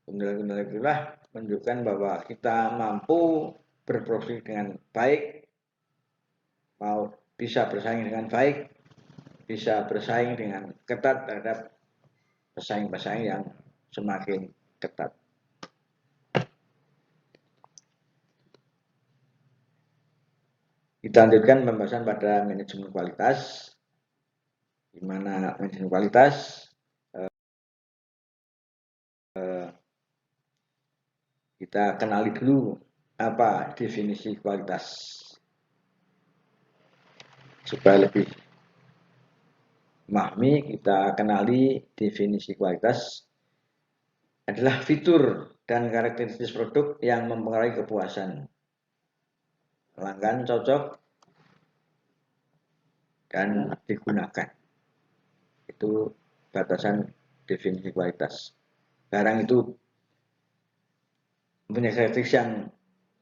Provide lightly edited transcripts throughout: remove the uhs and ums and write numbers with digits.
Kendala-kendala itulah menunjukkan bahwa kita mampu berprofesi dengan baik, mau bisa bersaing dengan baik, bisa bersaing dengan ketat terhadap pesaing-pesaing yang semakin ketat. Kita lanjutkan pembahasan pada manajemen kualitas, di mana manajemen kualitas kita kenali dulu apa definisi kualitas supaya lebih memahami. Kita kenali definisi kualitas adalah fitur dan karakteristik produk yang mempengaruhi kepuasan pelanggan, cocok dan digunakan. Itu batasan definisi kualitas. Barang itu mempunyai karakteristik yang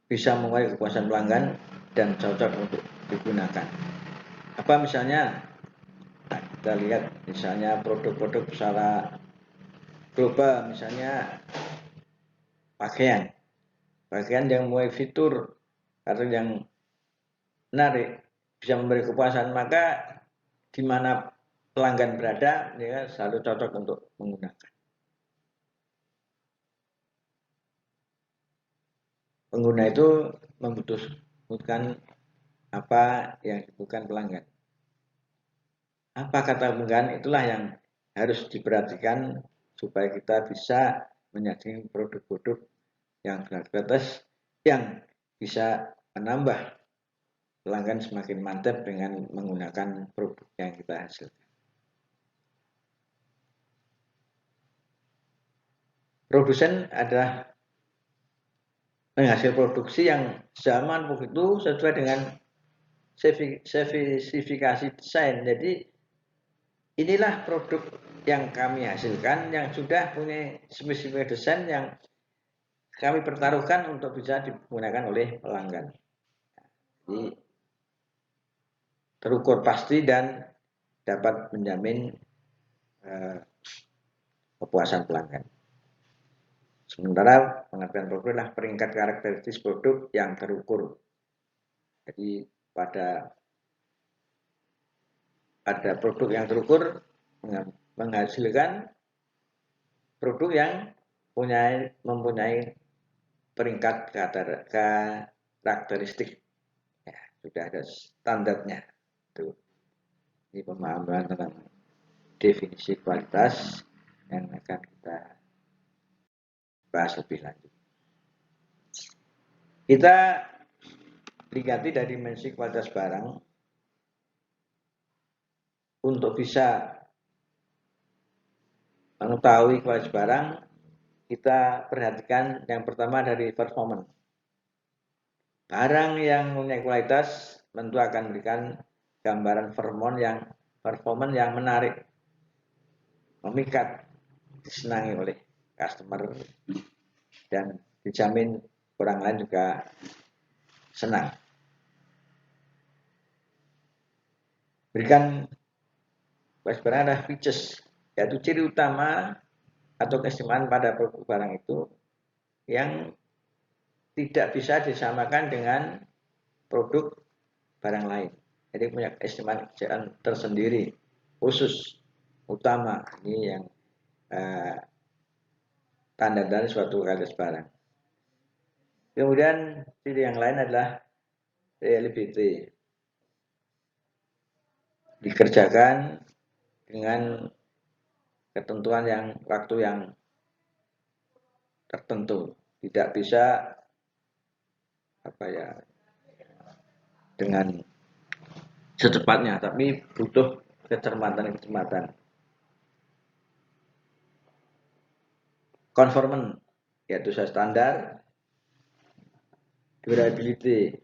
bisa mempengaruhi kepuasan pelanggan dan cocok untuk digunakan. Apa misalnya? Nah, kita lihat misalnya produk-produk secara global, misalnya pakaian yang mempunyai fitur atau yang menarik, bisa memberi kepuasan, maka di mana pelanggan berada, dia selalu cocok untuk menggunakan. Pengguna itu membutuhkan apa yang dibutuhkan pelanggan. Apa kata pelanggan, itulah yang harus diperhatikan supaya kita bisa menyajikan produk-produk yang gratis yang bisa menambah pelanggan semakin mantap dengan menggunakan produk yang kita hasilkan. Produsen adalah menghasil produksi yang zaman begitu sesuai dengan spesifikasi desain. Jadi inilah produk yang kami hasilkan yang sudah punya spesifikasi desain yang kami pertaruhkan untuk bisa digunakan oleh pelanggan. Jadi terukur pasti dan dapat menjamin kepuasan pelanggan. Sementara pengertian produk adalah peringkat karakteristik produk yang terukur. Jadi pada produk yang terukur menghasilkan produk yang mempunyai peringkat karakteristik. Ya, sudah ada standarnya. Itu. Ini pemahaman tentang definisi kualitas yang akan kita bahas lebih lanjut. Kita lihat dari dimensi kualitas barang untuk bisa mengetahui kualitas barang. Kita perhatikan yang pertama dari performance. Barang yang mempunyai kualitas tentu akan memberikan gambaran performance yang menarik, memikat, disenangi oleh customer, dan dijamin orang lain juga senang. Berikan barang adalah features, yaitu ciri utama atau keistimewaan pada produk barang itu yang tidak bisa disamakan dengan produk barang lain. Jadi punya keistimewaan tersendiri, khusus, utama. Ini yang tanda dari suatu kualitas barang. Kemudian ciri yang lain adalah reliability. Dikerjakan dengan ketentuan waktu yang tertentu. Tidak bisa dengan secepatnya, tapi butuh kecermatan. Conformance, yaitu standar. Durability,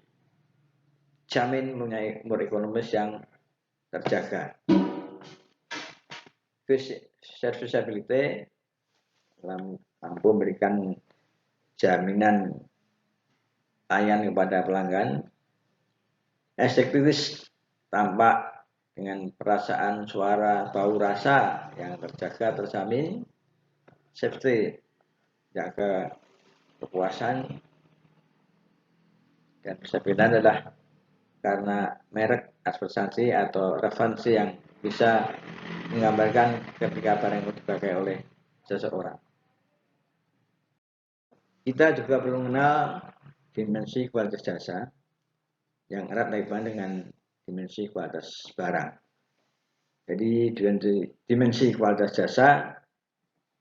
jamin mempunyai umur ekonomis yang terjaga. Serviceability, mampu memberikan jaminan layanan kepada pelanggan. Effectiveness, tampak dengan perasaan, suara, bau, rasa yang terjaga, terjamin, safety, jaga kepuasan, dan persepindahan adalah karena merek, adversansi atau referensi yang bisa menggambarkan ketika barang itu dipakai oleh seseorang. Kita juga perlu mengenal dimensi kualitas jasa yang erat kaitan dengan dimensi kualitas barang. Jadi dimensi kualitas jasa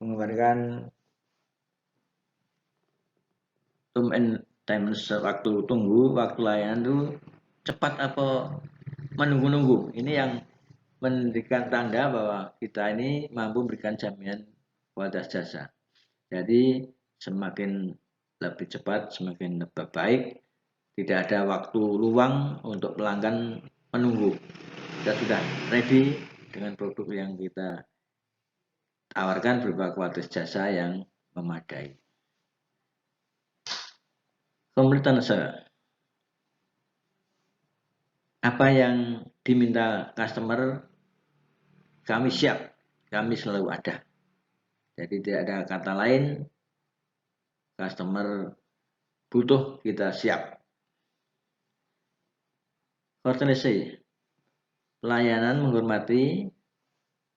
menggambarkan waktu tunggu, waktu layanan itu cepat apa menunggu-nunggu. Ini yang memberikan tanda bahwa kita ini mampu memberikan jaminan kualitas jasa. Jadi semakin lebih cepat, semakin lebih baik. Tidak ada waktu luang untuk pelanggan menunggu. Kita sudah ready dengan produk yang kita tawarkan berupa kualitas jasa yang memadai. Kompetensi. Apa yang diminta customer, kami siap, kami selalu ada. Jadi tidak ada kata lain, customer butuh, kita siap. Courtesy, pelayanan menghormati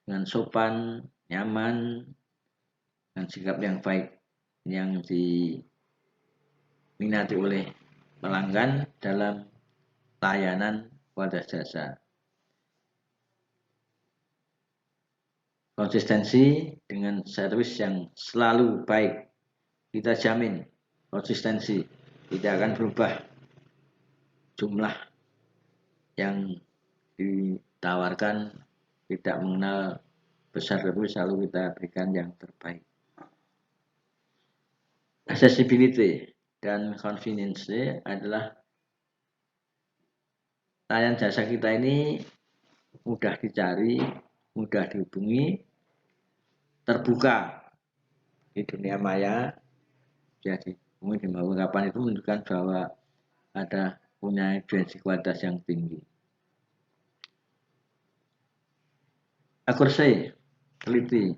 dengan sopan, nyaman, dan sikap yang baik yang diminati oleh pelanggan dalam layanan kualitas jasa. Konsistensi dengan servis yang selalu baik, kita jamin konsistensi, tidak akan berubah jumlah yang ditawarkan, tidak mengenal besar tapi selalu kita berikan yang terbaik. Accessibility dan convenience adalah layanan jasa kita ini mudah dicari, mudah dihubungi, terbuka di dunia maya. Jadi mungkin kapan itu menunjukkan bahwa ada punya dimensi kualitas yang tinggi. Akurasi, teliti,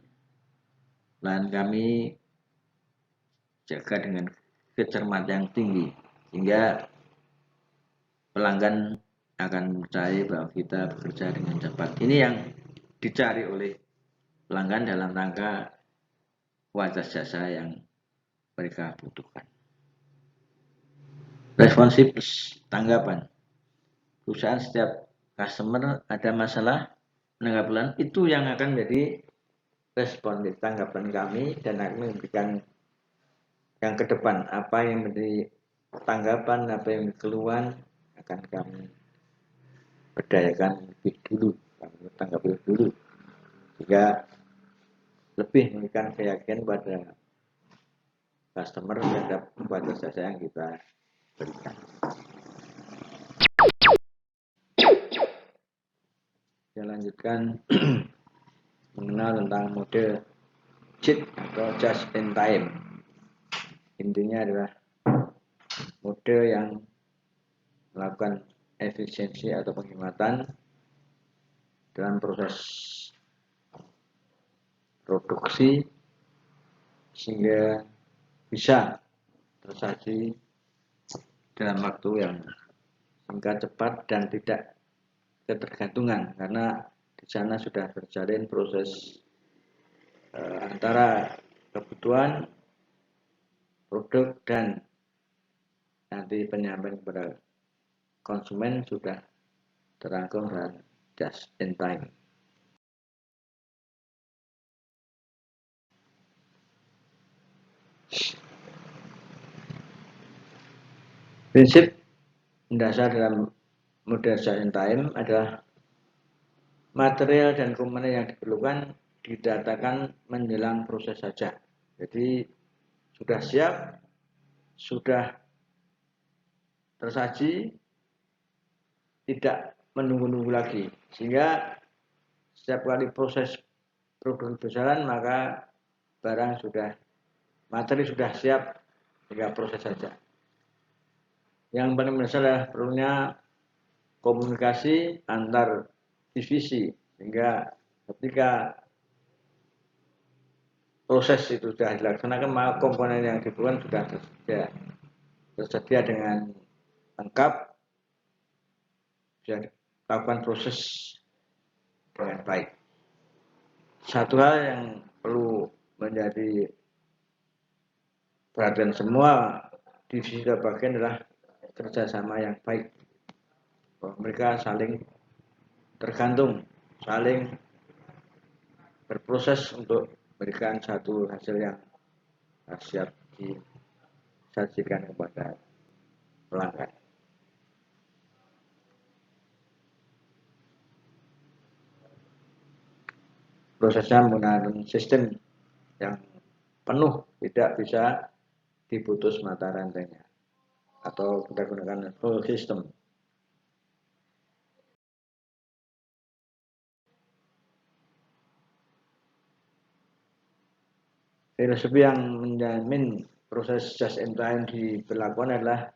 lahan kami jaga dengan kecermatan yang tinggi sehingga pelanggan akan percaya bahwa kita bekerja dengan cepat. Ini yang dicari oleh pelanggan dalam rangka kualitas jasa yang mereka butuhkan. Responsif, tanggapan. Perusahaan setiap customer ada masalah penanggapan itu yang akan menjadi responsif tanggapan kami dan akan memberikan yang ke depan apa yang menjadi tanggapan, apa yang keluhan akan kami berdayakan lebih dulu, kami tanggapi lebih dulu sehingga lebih memberikan keyakinan pada customer terhadap kualitas jasa yang kita berikan. Saya lanjutkan mengenal tentang mode JIT atau just in time. Intinya adalah mode yang melakukan efisiensi atau penghematan dalam proses produksi sehingga bisa tersaji dalam waktu yang singkat, cepat, dan tidak ketergantungan karena di sana sudah terjalin proses antara kebutuhan produk dan nanti penyampaian kepada konsumen sudah terangkum dan just in time. Prinsip mendasar dalam mode just in time adalah material dan komponen yang diperlukan didatakan menjelang proses saja. Jadi sudah siap, sudah tersaji, tidak menunggu-nunggu lagi. Sehingga setiap kali proses produksi berjalan maka barang sudah, materi sudah siap, tinggal proses saja. Yang paling mendasar adalah perlunya komunikasi antar divisi, sehingga ketika proses itu sudah dilaksanakan, maka komponen yang dibutuhkan sudah tersedia dengan lengkap, bisa dilakukan proses dengan baik. Satu hal yang perlu menjadi perhatian semua divisi dan bagian adalah kerjasama yang baik, bahwa mereka saling tergantung, saling berproses untuk memberikan satu hasil yang siap disajikan kepada pelanggan. Prosesnya menggunakan sistem yang penuh, tidak bisa diputus mata rantainya, atau kita gunakan full system. Filosofi yang menjamin proses just in time diberlakukan adalah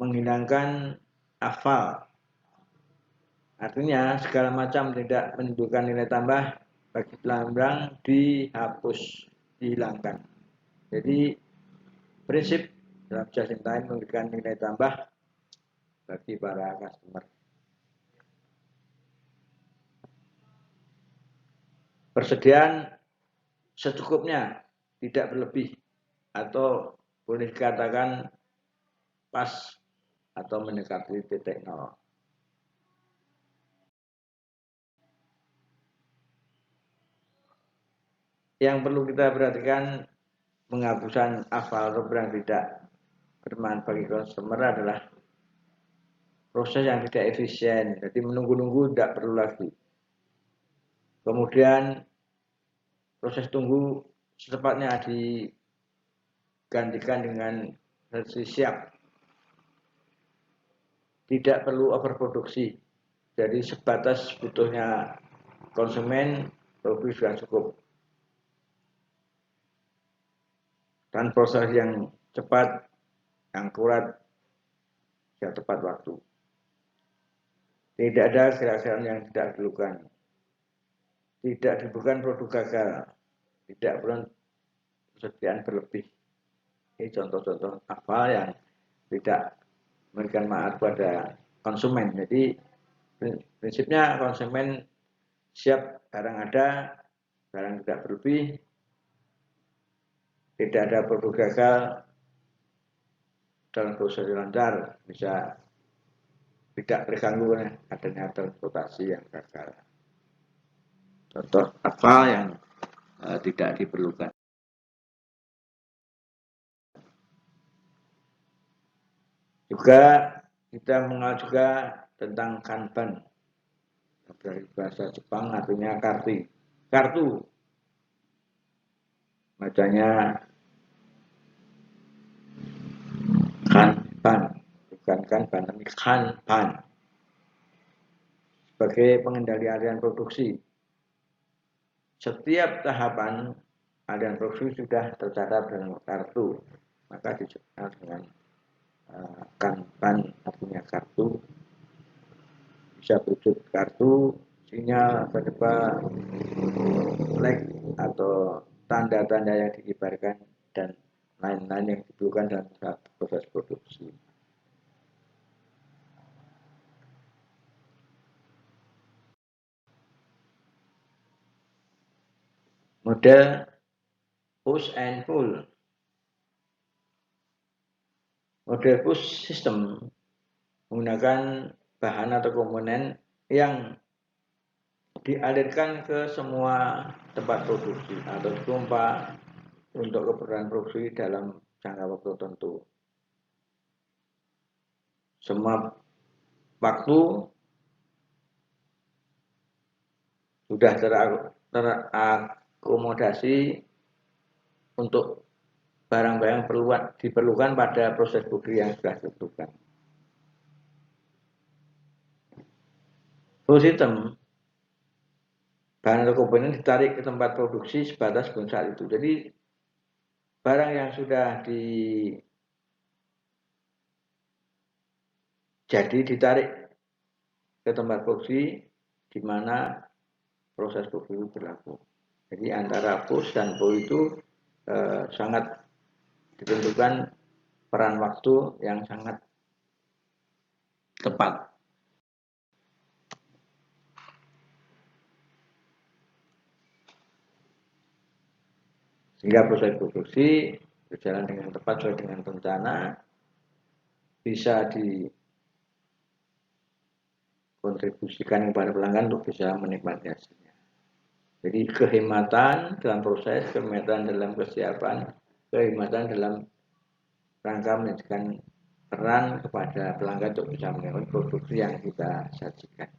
menghilangkan hafal. Artinya segala macam tidak menunjukkan nilai tambah bagi pelanggan dihapus, dihilangkan. Jadi prinsip dalam just in time memberikan nilai tambah bagi para customer. Persediaan secukupnya, tidak berlebih, atau boleh dikatakan pas atau mendekati titik nol. Yang perlu kita perhatikan, penghapusan hafal yang tidak bermanfaat bagi customer adalah proses yang tidak efisien, jadi menunggu-nunggu tidak perlu lagi. Kemudian proses tunggu secepatnya digantikan dengan versi siap. Tidak perlu overproduksi, jadi sebatas butuhnya konsumen, produksi sudah cukup. Dan proses yang cepat, yang akurat, yang tepat waktu. Tidak ada keraguan yang tidak diperlukan. Tidak dibutuhkan produk gagal. Tidak perlu persediaan berlebih. Ini contoh-contoh apa yang tidak memberikan manfaat pada konsumen. Jadi prinsipnya konsumen siap, barang ada, barang tidak berlebih, tidak ada produk gagal, dalam proses lancar, bisa tidak terganggu oleh adanya transportasi yang gagal. Contoh apa yang tidak diperlukan. Juga kita mengenal juga tentang kanban, dari bahasa Jepang artinya kartu. Bacanya kanban, bukan kanban, tapi kanban. Sebagai pengendali harian produksi, setiap tahapan harian produksi sudah tercatat dalam kartu, maka disebut dengan kanban, artinya kartu. Bisa berwujud kartu, sinyal, penyebab, flag, atau tanda-tanda yang dikibarkan, dan lain-lain yang dibutuhkan dalam proses produksi. Model push and pull. Model push system menggunakan bahan atau komponen yang dialirkan ke semua tempat produksi atau ditumpah untuk keperluan produksi dalam jangka waktu tertentu. Semua waktu sudah terakomodasi untuk barang-barang diperlukan pada proses produksi yang sudah ditentukan. Full system, bahan atau komponen ditarik ke tempat produksi sebatas belum saat itu. Jadi barang yang sudah jadi ditarik ke tempat produksi, di mana proses produksi berlaku. Jadi antara push dan pull itu sangat ditentukan peran waktu yang sangat tepat. Sehingga proses produksi berjalan dengan tepat sesuai dengan rencana, bisa dikontribusikan kepada pelanggan untuk bisa menikmati hasilnya. Jadi kehematan dalam proses, kehematan dalam kesiapan, kehematan dalam rangka menjadikan peran kepada pelanggan untuk bisa menikmati produksi yang kita sajikan.